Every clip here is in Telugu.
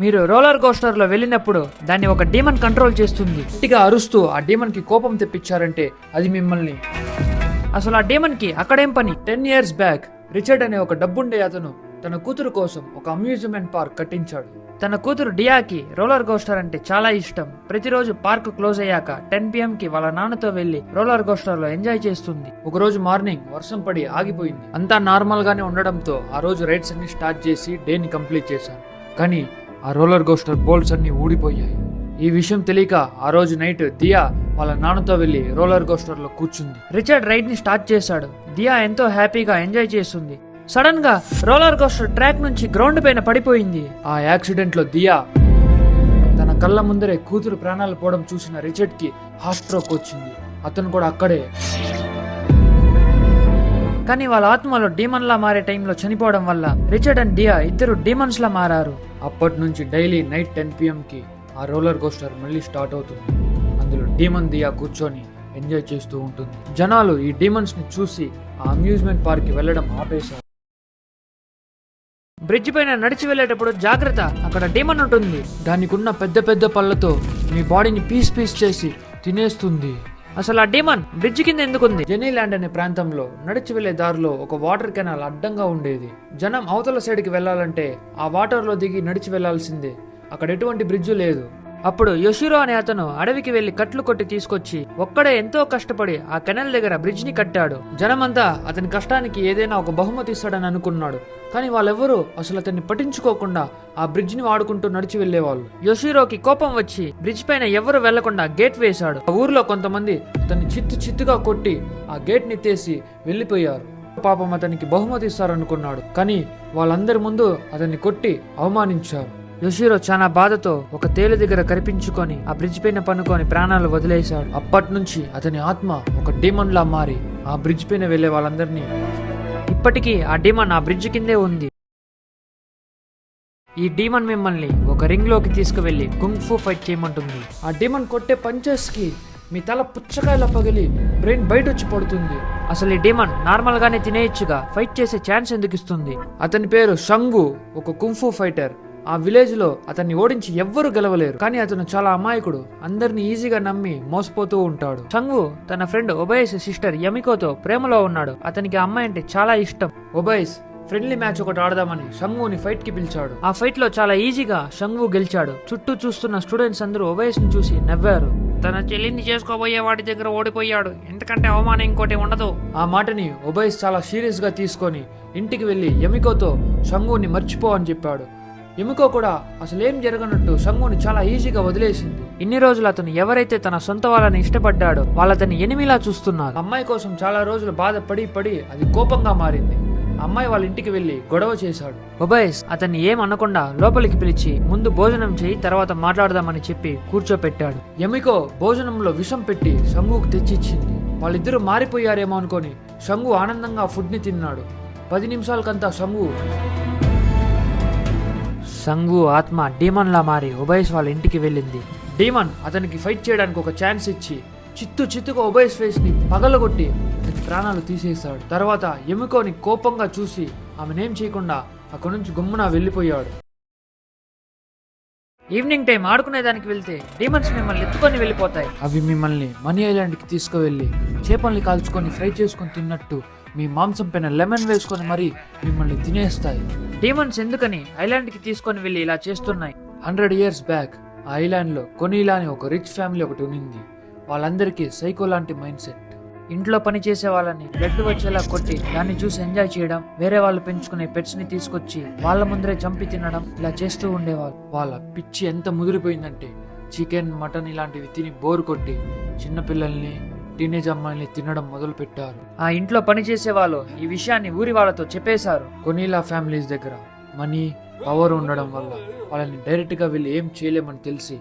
మీరు రోలర్ కోస్టర్ లో వెళ్ళినప్పుడు దాన్ని ఒక డీమన్ కంట్రోల్ చేస్తుంది. గట్టిగా అరుస్తూ ఆ డీమన్ కి కోపం తెప్పించారంటే అది మిమ్మల్ని. అసలు ఆ డీమన్ కి అక్కడేం పని? 10 years బ్యాక్ రిచర్డ్ అనే ఒక డబ్బుండే అతను తన కూతురు కోసం ఒక అమ్యూజ్మెంట్ పార్క్ కట్టించాడు. తన కూతురు డియాకి రోలర్ కోస్టర్ అంటే చాలా ఇష్టం. ప్రతిరోజు పార్క్ క్లోజ్ అయ్యాక 10 PM కి వాళ్ళ నాన్నతో వెళ్లి రోలర్ కోస్టర్ లో ఎంజాయ్ చేస్తుంది. ఒక రోజు మార్నింగ్ వర్షం పడి ఆగిపోయింది. అంతా నార్మల్ గానే ఉండడంతో ఆ రోజు రైడ్స్ అన్ని స్టార్ట్ చేసి డేని కంప్లీట్ చేశాను. కానీ ఆ రోలర్ కోస్టర్ బోల్ట్స్ అన్ని ఊడిపోయాయి. ఈ విషయం తెలియక ఆ రోజు నైట్ దియా వాళ్ళ నాన్నతో వెళ్లి రోలర్ కోస్టర్ లో కూర్చుంది. రిచర్డ్ రైడ్ ని స్టార్ట్ చేశాడు. దియా ఎంతో హ్యాపీగా ఎంజాయ్ చేస్తుంది. సడన్ గా రోలర్ కోస్టర్ ట్రాక్ నుంచి గ్రౌండ్ పైన పడిపోయింది. ఆ యాక్సిడెంట్ లో దియా తన కళ్ళ ముందరే కూతురు ప్రాణాలు పోవడం చూసిన రిచర్డ్ కి హార్ట్ స్ట్రోక్ వచ్చింది. అతను కూడా అక్కడే. కానీ వాళ్ళ ఆత్మలో డీమన్ లా మారే టైంలో చనిపోవడం వల్ల రిచర్డ్ అండ్ డియా ఇద్దరు డీమన్స్ లా మారారు. అప్పటి నుంచి డైలీ నైట్ 10 PM కి ఆ రోలర్ కోస్టర్ మళ్ళీ స్టార్ట్ అవుతుంది. అందులో డీమన్ దియా కూర్చొని ఎంజాయ్ చేస్తూ ఉంటుంది. జనాలు ఈ డీమన్స్ ని చూసి ఆ అమ్యూజ్మెంట్ పార్క్ కి వెళ్లడం ఆపేశారు. బ్రిడ్జ్ పైన నడిచి వెళ్లేటప్పుడు జాగ్రత్త, అక్కడ డీమన్ ఉంటుంది. దానికి ఉన్న పెద్ద పెద్ద పళ్ళతో మీ బాడీని పీస్ పీస్ చేసి తినేస్తుంది. అసలు ఆ డీమన్ బ్రిడ్జ్ కింద ఎందుకుంది? జెనీల్యాండ్ అనే ప్రాంతంలో నడిచి వెళ్లే దారిలో ఒక వాటర్ కెనాల్ అడ్డంగా ఉండేది. జనం అవతల సైడ్ కి వెళ్లాలంటే ఆ వాటర్ లో దిగి నడిచి వెళ్లాల్సిందే. అక్కడ ఎటువంటి బ్రిడ్జ్ లేదు. అప్పుడు యోషిరో అనే అతను అడవికి వెళ్లి కట్లు కొట్టి తీసుకొచ్చి ఒక్కడే ఎంతో కష్టపడి ఆ కెనాల్ దగ్గర బ్రిడ్జ్ ని కట్టాడు. జనమంతా అతని కష్టానికి ఏదైనా ఒక బహుమతి ఇస్తాడని అనుకున్నాడు. కానీ వాళ్ళెవ్వరూ అసలు అతన్ని పట్టించుకోకుండా ఆ బ్రిడ్జ్ ని వాడుకుంటూ నడిచి వెళ్లేవాళ్ళు. యోషిరోకి కోపం వచ్చి బ్రిడ్జ్ పైన ఎవరు వెళ్లకుండా గేట్ వేశాడు. ఆ ఊర్లో కొంతమంది అతన్ని చిత్తుగా కొట్టి ఆ గేట్ ని తీసి వెళ్లిపోయారు. పాపం అతనికి బహుమతి ఇస్తారనుకున్నాడు. కానీ వాళ్ళందరి ముందు అతన్ని కొట్టి అవమానించారు. యోషిరో చాలా బాధతో ఒక తేలు దగ్గర కనిపించుకొని ఆ బ్రిడ్జ్ పైన పనుకొని ప్రాణాలు వదిలేశాడు. అప్పటి నుంచి అతని ఆత్మ ఒక డీమన్ లా మారి ఆ బ్రిడ్జ్ పైన వెళ్లే వాళ్ళందరినీ. ఇప్పటికీ ఆ డీమన్ ఆ బ్రిడ్జ్ కిందే ఉంది. ఈ డీమన్ మిమ్మల్ని ఒక రింగ్ లోకి తీసుకువెళ్లి కుంగ్ ఫు ఫైట్ చేయమంటుంది. ఆ డీమన్ కొట్టే పంచెస్ కి మీ తల పుచ్చకాయలా పగిలి బ్రెయిన్ బయట వచ్చి పడుతుంది. అసలు ఈ డీమన్ నార్మల్ గానే తినేయచ్చుగా, ఫైట్ చేసే ఛాన్స్ ఎందుకు ఇస్తుంది? అతని పేరు షంగు, ఒక కుంగ్ ఫు ఫైటర్. ఆ విలేజ్ లో అతన్ని ఓడించి ఎవ్వరూ గెలవలేరు. కానీ అతను చాలా అమాయకుడు, అందరిని ఈజీగా నమ్మి మోసపోతూ ఉంటాడు. షంగు తన ఫ్రెండ్ ఒబైస్ సిస్టర్ యమికోతో ప్రేమలో ఉన్నాడు. అతనికి ఆ అమ్మాయి అంటే చాలా ఇష్టం. ఒబైస్ ఫ్రెండ్లీ మ్యాచ్ ఒకటి ఆడదామని షంగుని ఫైట్ కి పిలిచాడు. ఆ ఫైట్ లో చాలా ఈజీగా షంగు గెలిచాడు. చుట్టూ చూస్తున్న స్టూడెంట్స్ అందరూ ఒబైస్ ని చూసి నవ్వారు. తన చెల్లిని చేసుకోబోయే వాడి దగ్గర ఓడిపోయాడు, ఎందుకంటే అవమానం ఇంకోటి ఉండదు. ఆ మాటని ఒబైస్ చాలా సీరియస్ గా తీసుకొని ఇంటికి వెళ్లి యమికోతో షంగుని మర్చిపో అని చెప్పాడు. ఎముకో కూడా అసలేం జరగనట్టు షంగుని చాలా ఈజీగా వదిలేసింది. ఇన్ని రోజులు అతను ఎవరైతే తన సొంత వాళ్ళని ఇష్టపడ్డాడో వాళ్ళతని ఎనిమిలా చూస్తున్నారు. అమ్మాయి కోసం చాలా రోజులు బాధపడి అది కోపంగా మారింది. అమ్మాయి వాళ్ళ ఇంటికి వెళ్లి గొడవ చేశాడు. ఒబైస్ అతన్ని ఏం అనకుండా లోపలికి పిలిచి ముందు భోజనం చేయి, తర్వాత మాట్లాడదామని చెప్పి కూర్చోపెట్టాడు. ఎమికో భోజనంలో విషం పెట్టి షంగుకు తెచ్చిచ్చింది. వాళ్ళిద్దరూ మారిపోయారేమో అనుకొని షంగు ఆనందంగా ఫుడ్ ని తిన్నాడు. 10 నిమిషాలకంతా షంగు ఆత్మ డీమన్ లా మారి ఒబైస్ వాళ్ళ ఇంటికి వెళ్ళింది. డీమన్ అతనికి ఫైట్ చేయడానికి ఒక ఛాన్స్ ఇచ్చి చిత్తుగా ఒబైస్ ఫేస్ ని పగలగొట్టి అతని ప్రాణాలు తీసేశాడు. తర్వాత ఎముకోని కోపంగా చూసి ఆమెనేం చేయకుండా అక్కడి నుంచి గుమ్మన వెళ్ళిపోయాడు. ఈవినింగ్ టైం ఆడుకునేదానికి వెళ్తే డీమన్స్ మిమ్మల్ని ఎత్తుకొని వెళ్ళిపోతాయి. అవి మిమ్మల్ని మనీ ఐలాండ్ కి తీసుకువెళ్లి చేపల్ని కాల్చుకొని ఫ్రై చేసుకొని తిన్నట్టు మీ మాంసం పైన లెమన్ వేసుకొని మరీ మిమ్మల్ని తినేస్తాయి. డీమన్స్ ఎందుకని ఐలాండ్ కి తీసుకొని వెళ్లి ఇలా చేస్తున్నాయి? 100 years బ్యాక్ ఆ ఐలాండ్ లో కొనీలా అని ఒక రిచ్ ఫ్యామిలీ ఒకటి ఉంది. వాళ్ళందరికీ సైకో లాంటి మైండ్ సెట్. ఇంట్లో పని చేసే వాళ్ళని బ్లడ్ వచ్చేలా కొట్టి దాన్ని చూసి ఎంజాయ్ చేయడం, వేరే వాళ్ళు పెంచుకునే పెట్స్ ని తీసుకొచ్చి వాళ్ళ ముందరే చంపి తినడం, ఇలా చేస్తూ ఉండేవాళ్ళు. వాళ్ళ పిచ్చి ఎంత ముదిరిపోయిందంటే చికెన్, మటన్ ఇలాంటివి తిని బోర్ కొట్టి చిన్నపిల్లల్ని, టీనేజ్ అమ్మాయిని తినడం మొదలు పెట్టారు. ఆ ఇంట్లో పనిచేసే వాళ్ళు ఈ విషయాన్ని ఊరి వాళ్ళతో చెప్పేశారు. కొనీలా ఫ్యామిలీస్ దగ్గర మనీ, పవర్ ఉండడం వల్ల వాళ్ళని డైరెక్ట్ గా వీళ్ళు ఏం చేయలేమని తెలిసి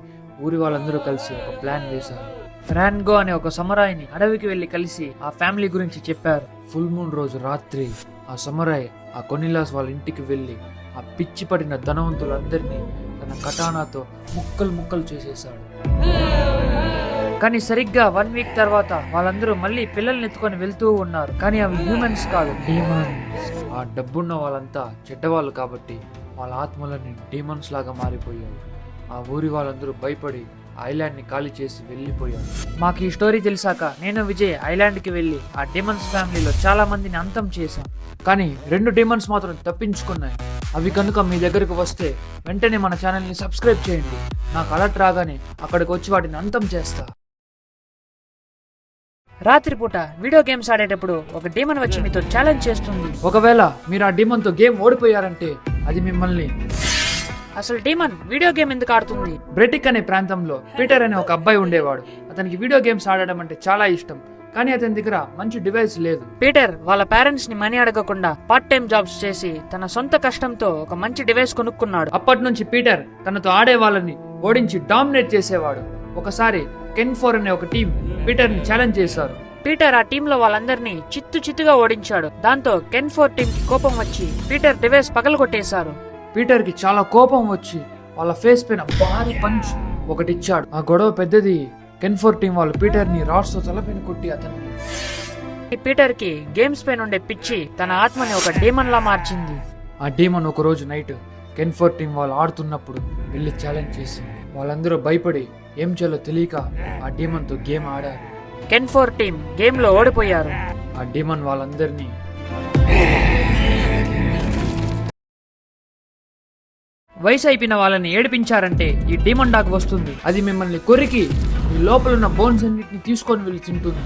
ఊరి వాళ్ళందరూ కలిసి ఒక ప్లాన్ వేశారు. ఫ్రాన్గో అనే ఒక సమరాయిని అడవికి వెళ్లి కలిసి ఆ ఫ్యామిలీ గురించి చెప్పారు. ఫుల్ మూన్ రోజు రాత్రి ఆ సమరాయ్ ఆ కొనీలాస్ వాళ్ళ ఇంటికి వెళ్లి ఆ పిచ్చి పడిన ధనవంతులందరినీ తన కటానాతో ముక్కలు చేసేశాడు. కానీ సరిగ్గా 1 వీక్ తర్వాత వాళ్ళందరూ మళ్ళీ పిల్లల్ని ఎత్తుకొని వెళ్తూ ఉన్నారు. కానీ అవి హ్యూమన్స్ కాదు, డీమన్స్. ఆ డబ్బున్న వాళ్ళంతా చెడ్డవాళ్ళు కాబట్టి వాళ్ళ ఆత్మలన్నీ డీమన్స్ లాగా మారిపోయాయి. ఆ ఊరి వాళ్ళందరూ భయపడి ఐలాండ్ని ఖాళీ చేసి వెళ్ళిపోయారు. మాకు ఈ స్టోరీ తెలిసాక నేను విజయ్ ఐలాండ్కి వెళ్ళి ఆ డీమన్స్ ఫ్యామిలీలో చాలా మందిని అంతం చేశాం. కానీ 2 డీమన్స్ మాత్రం తప్పించుకున్నాయి. అవి కనుక మీ దగ్గరకు వస్తే వెంటనే మన ఛానల్ని సబ్స్క్రైబ్ చేయండి. నాకు అలర్ట్ రాగానే అక్కడికి వచ్చి వాటిని అంతం చేస్తా. రాత్రిపూట వీడియో గేమ్స్ ఆడేటప్పుడు ఒక డీమన్ వచ్చి మీతో ఛాలెంజ్ చేస్తుంది. ఒకవేళ మీరు ఆ డీమన్తో గేమ్ ఓడిపోయారంటే అది మిమ్మల్ని... అసలు డీమన్ వీడియో గేమ్ ఎందుకు ఆడుతుంది? బ్రెటిక్ అనే ప్రాంతంలో పీటర్ అనే ఒక అబ్బాయి ఉండేవాడు. అతనికి వీడియో గేమ్స్ ఆడడం అంటే చాలా ఇష్టం. కానీ అతని దగ్గర మంచి డివైస్ లేదు. పీటర్ వాళ్ళ పేరెంట్స్ ని మనీ అడగకుండా పార్ట్ టైం జాబ్స్ చేసి తన సొంత కష్టంతో ఒక మంచి డివైస్ కొనుక్కున్నాడు. అప్పటి నుంచి పీటర్ తనతో ఆడే వాళ్ళని ఓడించి డామినేట్ చేసేవాడు. ఒకసారి కెన్4 అనే ఒక టీం పీటర్ ని ఛాలెంజ్ చేశారు. పీటర్ ఆ టీంలో వాళ్ళందరినీ చిత్తుగా ఓడించాడు. దాంతో కెన్4 టీం కి కోపం వచ్చి పీటర్ డివైస్ పగలగొట్టేశారు. పీటర్ కి చాలా కోపం వచ్చి వాళ్ళ ఫేస్ పైన భారీ పంచ్ ఒకటి ఇచ్చాడు. ఆ గొడవ పెద్దది. కెన్4 టీం వాళ్ళు పీటర్ ని రాడ్స్ తో తలపైన కొట్టి అతన్ని... పీటర్ కి గేమ్స్ పైన ఉండే పిచ్చి తన ఆత్మని ఒక డీమన్ లా మార్చింది. ఆ డీమన్ ఒక రోజు నైట్ కెన్4 టీం వాళ్ళు ఆడుతున్నప్పుడు వెళ్ళి ఛాలెంజ్ చేసింది. వాళ్ళందరూ భయపడి ఏం చేయాలో తెలియక ఆ డీమన్ తో గేమ్ ఆడారు. కెన్4 టీం గేమ్ లో ఓడిపోయారు. ఆ డీమన్ వాళ్ళందరినీ వయసు అయిపోయిన వాళ్ళని ఏడిపించారంటే ఈ డీమన్ డాగ్ వస్తుంది. అది మిమ్మల్ని కొరికి మీ లోపల ఉన్న బోన్స్ అన్నిటిని తీసుకొని వెళ్ళి తింటుంది.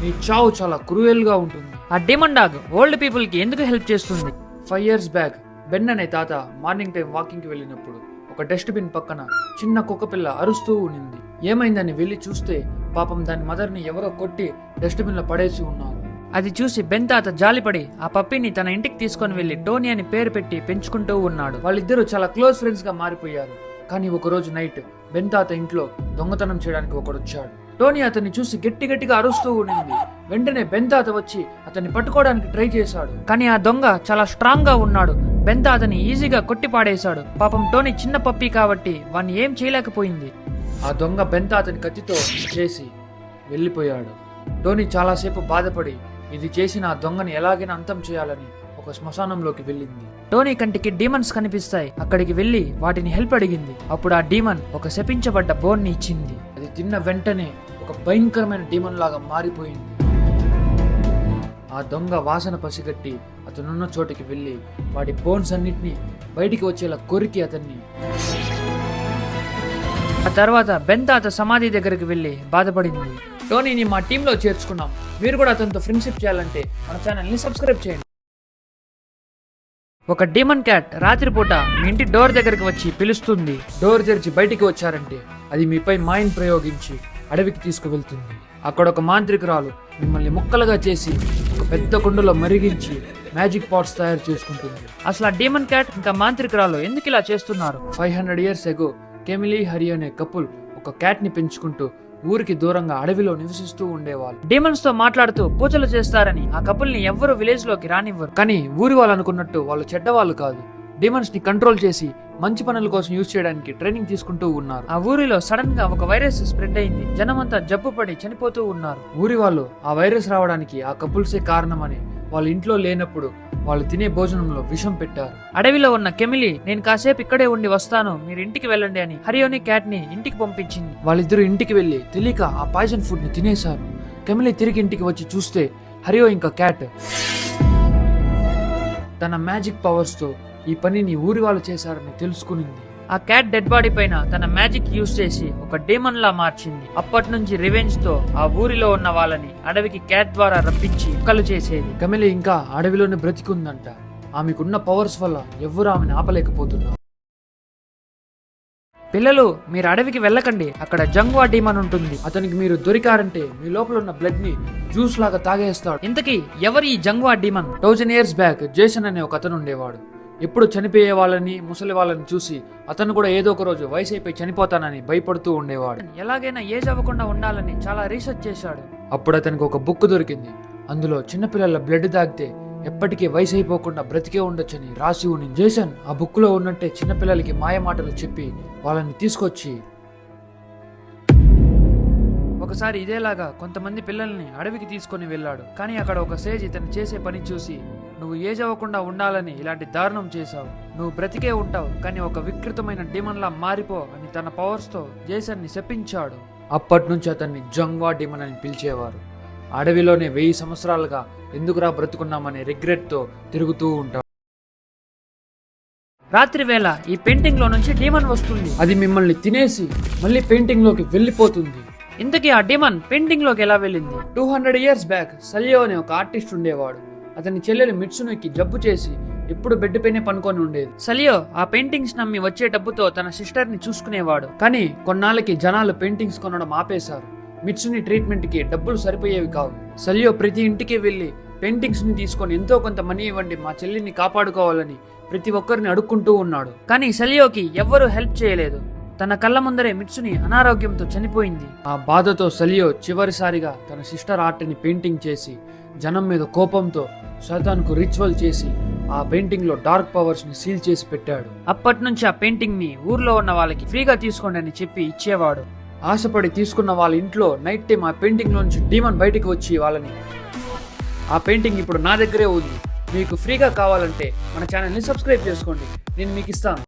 మీ చావు చాలా క్రూయల్ గా ఉంటుంది. ఆ డీమన్ డాగ్ ఓల్డ్ పీపుల్ కి ఎందుకు హెల్ప్ చేస్తుంది? 5 years బ్యాక్ బెన్ అనే తాత మార్నింగ్ టైం వాకింగ్ కి వెళ్ళినప్పుడు ఒక డస్ట్బిన్ పక్కన చిన్న కుక్కపిల్ల అరుస్తూ ఉండింది. ఏమైందని వెళ్ళి చూస్తే పాపం దాని మదర్ ని ఎవరో కొట్టి డస్ట్బిన్ లో పడేసి ఉన్నారు. అది చూసి బెన్ తాత జాలిపడి ఆ పప్పిని తన ఇంటికి తీసుకొని వెళ్లి టోనీ అని పేరు పెట్టి పెంచుకుంటూ ఉన్నాడు. వాళ్ళిద్దరూ చాలా క్లోజ్ ఫ్రెండ్స్ గా మారిపోయారు. కానీ ఒక రోజు నైట్ బెన్ తాత ఇంట్లో దొంగతనం చేయడానికి ఒకడు వచ్చాడు. టోనీ అతన్ని చూసి గట్టిగా అరుస్తూ ఉండింది. వెంటనే బెన్ తాత వచ్చి అతన్ని పట్టుకోవడానికి ట్రై చేశాడు. కానీ ఆ దొంగ చాలా స్ట్రాంగ్ గా ఉన్నాడు. బెన్ తాతని ఈజీగా కొట్టి పాడేశాడు. పాపం టోనీ చిన్న పప్పి కాబట్టి వాణ్ణి ఏం చేయలేకపోయింది. ఆ దొంగ బెన్ తాతని కత్తితో చేసి వెళ్ళిపోయాడు. టోనీ చాలాసేపు బాధపడి ఇది చేసిన ఆ దొంగని ఎలాగైనా అంతం చేయాలని ఒక శ్మశానంలోకి వెళ్ళింది. టోనీ కంటికి డీమన్స్ కనిపిస్తాయి. అక్కడికి వెళ్లి వాటిని హెల్ప్ అడిగింది. అప్పుడు ఆ డీమన్ ఒక శపించబడ్డ బోన్ ని ఇచ్చింది. అది తిన్న వెంటనే ఒక భయంకరమైన డీమన్ లాగా మారిపోయింది. ఆ దొంగ వాసన పసిగట్టి అతనున్న చోటికి వెళ్లి వాటి బోన్స్ అన్నిటినీ బయటికి వచ్చేలా కొరికి అతన్ని... ఆ తర్వాత బెన్ తాత సమాధి దగ్గరికి వెళ్లి బాధపడింది. టోనీని మా టీంలో చేర్చుకున్నాం. మీరు కూడా అతనితో ఫ్రెండ్షిప్ చేయాలంటే మన ఛానల్ని సబ్స్క్రైబ్ చేయండి. ఒక డీమన్ క్యాట్ రాత్రిపూట మీ ఇంటి డోర్ దగ్గరికి వచ్చి పిలుస్తుంది. డోర్ తెరిచి బయటికి వచ్చారంటే అది మీపై మాయను ప్రయోగించి అడవికి తీసుకువెళ్తుంది. అక్కడ ఒక మాంత్రికురాలు మిమ్మల్ని ముక్కలుగా చేసి ఒక పెద్ద కుండలో మరిగించి మ్యాజిక్ పాట్స్ తయారు చేసుకుంటుంది. అసలు ఆ డీమన్ క్యాట్ ఇంకా మాంత్రికురాలు ఎందుకు ఇలా చేస్తున్నారు? 500 years ago కెమిలీ హరి అనే కపుల్ ఒక క్యాట్ ని పెంచుకుంటూ ఊరికి దూరంగా అడవిలో నివసిస్తూ ఉండేవాళ్ళు. డీమన్స్ తో మాట్లాడుతూ పూజలు చేస్తారని ఆ కపుల్ ని ఎవ్వరూ విలేజ్ లోకి రానివ్వరు. కానీ ఊరి వాళ్ళు అనుకున్నట్టు వాళ్ళు చెడ్డవాళ్ళు కాదు. డీమన్స్ ని కంట్రోల్ చేసి మంచి పనుల కోసం యూజ్ చేయడానికి ట్రైనింగ్ తీసుకుంటూ ఉన్నారు. ఆ ఊరిలో సడన్ గా ఒక వైరస్ స్ప్రెడ్ అయింది. జనమంతా జబ్బు పడి చనిపోతూ ఉన్నారు. ఊరి వాళ్ళు ఆ వైరస్ రావడానికి ఆ కపుల్సే కారణమని వాళ్ళ ఇంట్లో లేనప్పుడు వాళ్ళు తినే భోజనంలో విషం పెట్టారు. అడవిలో ఉన్న కెమిలి నేను కాసేపు ఇక్కడే ఉండి వస్తాను, మీరు ఇంటికి వెళ్ళండి అని హరియోని క్యాట్ ని ఇంటికి పంపించింది. వాళ్ళిద్దరూ ఇంటికి వెళ్లి తెలియక ఆ పాయిజన్ ఫుడ్ ని తినేశారు. కెమిలి తిరిగి ఇంటికి వచ్చి చూస్తే హరియో ఇంకా క్యాట్ తన మ్యాజిక్ పవర్స్ తో ఈ పనిని ఊరి వాళ్ళు చేశారని తెలుసుకునింది. ఆ క్యాట్ డెడ్ బాడీ పైన తన మ్యాజిక్ యూజ్ చేసి ఒక డీమన్ లా మార్చింది. అప్పటి నుంచి రివెంజ్ తో ఆ ఊరిలో ఉన్న వాళ్ళని అడవికి క్యాట్ ద్వారా రప్పించి కలు చేసేది. కెమిలి ఇంకా అడవిలోనే బ్రతికుందంట. ఆమెకున్న పవర్స్ వల్ల ఎవ్వరూ ఆమెను ఆపలేకపోతున్నారు. పిల్లలు, మీరు అడవికి వెళ్ళకండి. అక్కడ జంగ్వా డీమన్ ఉంటుంది. అతనికి మీరు దొరికారంటే మీ లోపల ఉన్న బ్లడ్ ని జ్యూస్ లాగా తాగేస్తాడు. ఇంతకీ ఎవరి ఈ జంగ్వా డీమన్? 1000 years బ్యాక్ జేసన్ అనే ఒక అతను ఉండేవాడు. ఎప్పుడు చనిపోయే వాళ్ళని ముసలి వాళ్ళని చూసి అతను కూడా ఏదో ఒక రోజు వయసు అయిపోయి చనిపోతానని భయపడుతూ ఉండేవాడు. ఎలాగైనా ఏజ్ అవ్వకుండా ఉండాలని చాలా రీసెర్చ్ చేశాడు. అప్పుడు అతనికి ఒక బుక్ దొరికింది. అందులో చిన్నపిల్లల బ్లడ్ తాగితే ఎప్పటికీ వయసు అయిపోకుండా బ్రతికే ఉండొచ్చని రాసి ఉంది. జేసన్ ఆ బుక్ లో ఉన్నట్టే చిన్నపిల్లలకి మాయ మాటలు చెప్పి వాళ్ళని తీసుకొచ్చి ఒకసారి ఇదేలాగా కొంతమంది పిల్లల్ని అడవికి తీసుకొని వెళ్ళాడు. కానీ అక్కడ ఒక సేజ్ ఇతను చేసే పని చూసి నువ్వు ఏజ్ అవ్వకుండా ఉండాలని ఇలాంటి దారుణం చేశావు. నువ్వు బ్రతికే ఉంటావు, కానీ ఒక వికృతమైన డీమన్లా మారిపో అని తన పవర్స్తో జేసన్ని శపించాడు. అప్పటి నుంచి అతన్ని జంగ్వా డీమన్ అని పిలిచేవారు. అడవిలోనే 1000 సంవత్సరాలుగా ఎందుకురా బ్రతుకున్నామనే రిగ్రెట్తో తిరుగుతూ ఉంటాడు. రాత్రి వేళ ఈ పెయింటింగ్ లో నుంచి డీమన్ వస్తుంది. అది మిమ్మల్ని తినేసి మళ్ళీ పెయింటింగ్ లోకి వెళ్ళిపోతుంది. ఇంతకీ ఆ డీమన్ పెయింటింగ్ లోకి ఎలా వెళ్ళింది? 200 years బ్యాక్ సలియో అనే ఒక ఆర్టిస్ట్ ఉండేవాడు. అతని చెల్లెలు మిట్సునుకి జబ్బు చేసి ఎప్పుడు బెడ్ పైనే పనుకొని ఉండేది. సలియో ఆ పెయింటింగ్స్ నమ్మి వచ్చే డబ్బుతో తన సిస్టర్ ని చూసుకునేవాడు. కానీ కొన్నాళ్ళకి జనాలు పెయింటింగ్స్ కొనడం ఆపేశారు. మిట్సుని ట్రీట్మెంట్ కి డబ్బులు సరిపోయేవి కావు. సలియో ప్రతి ఇంటికి వెళ్లి పెయింటింగ్స్ ని తీసుకొని ఎంతో కొంత మనీ ఇవ్వండి, మా చెల్లిని కాపాడుకోవాలని ప్రతి ఒక్కరిని అడుక్కుంటూ ఉన్నాడు. కానీ సలియోకి ఎవ్వరూ హెల్ప్ చేయలేదు. తన కళ్ళ ముందరే మిట్సుని అనారోగ్యంతో చనిపోయింది. ఆ బాధతో సలియో చివరిసారిగా తన సిస్టర్ ఆర్ట్ ని పెయింటింగ్ చేసి జనం మీద కోపంతో శతాన్కు రిచువల్ చేసి ఆ పెయింటింగ్ లో డార్క్ పవర్స్ ని సీల్ చేసి పెట్టాడు. అప్పటి నుంచి ఆ పెయింటింగ్ ని ఊర్లో ఉన్న వాళ్ళకి ఫ్రీగా తీసుకోండి అని చెప్పి ఇచ్చేవాడు. ఆశపడి తీసుకున్న వాళ్ళ ఇంట్లో నైట్ టైం ఆ పెయింటింగ్ లోంచి డీమన్ బయటికి వచ్చి వాళ్ళని, ఆ పెయింటింగ్ ఇప్పుడు నా దగ్గరే ఉంది, మీకు ఫ్రీగా కావాలంటే మన ఛానల్ని సబ్స్క్రైబ్ చేసుకోండి, నేను మీకు ఇస్తాను.